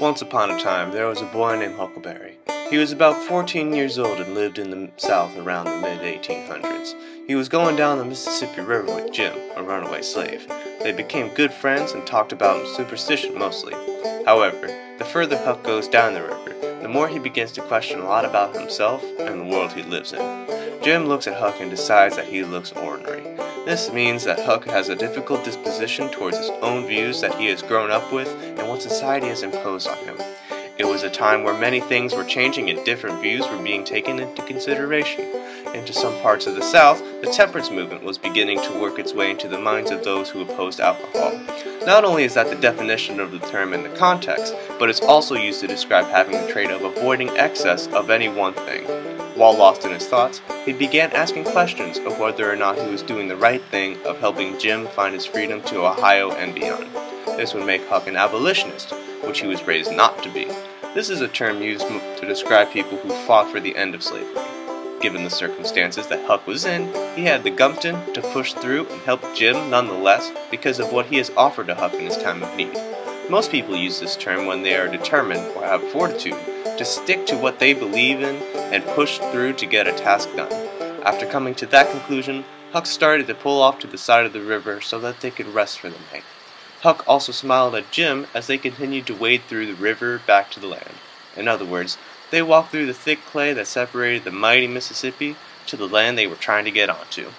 Once upon a time, there was a boy named Huckleberry. He was about 14 years old and lived in the South around the mid-1800s. He was going down the Mississippi River with Jim, a runaway slave. They became good friends and talked about superstition mostly. However, the further Huck goes down the river, the more he begins to question a lot about himself and the world he lives in. Jim looks at Huck and decides that he looks ornery. This means that Huck has a difficult disposition towards his own views that he has grown up with and what society has imposed on him. It was a time where many things were changing and different views were being taken into consideration. Into some parts of the South, the temperance movement was beginning to work its way into the minds of those who opposed alcohol. Not only is that the definition of the term in the context, but it's also used to describe having the trait of avoiding excess of any one thing. While lost in his thoughts, he began asking questions of whether or not he was doing the right thing of helping Jim find his freedom to Ohio and beyond. This would make Huck an abolitionist, which he was raised not to be. This is a term used to describe people who fought for the end of slavery. Given the circumstances that Huck was in, he had the gumption to push through and help Jim nonetheless because of what he has offered to Huck in his time of need. Most people use this term when they are determined or have fortitude to stick to what they believe in and push through to get a task done. After coming to that conclusion, Huck started to pull off to the side of the river so that they could rest for the night. Huck also smiled at Jim as they continued to wade through the river back to the land. In other words, they walked through the thick clay that separated the mighty Mississippi to the land they were trying to get onto.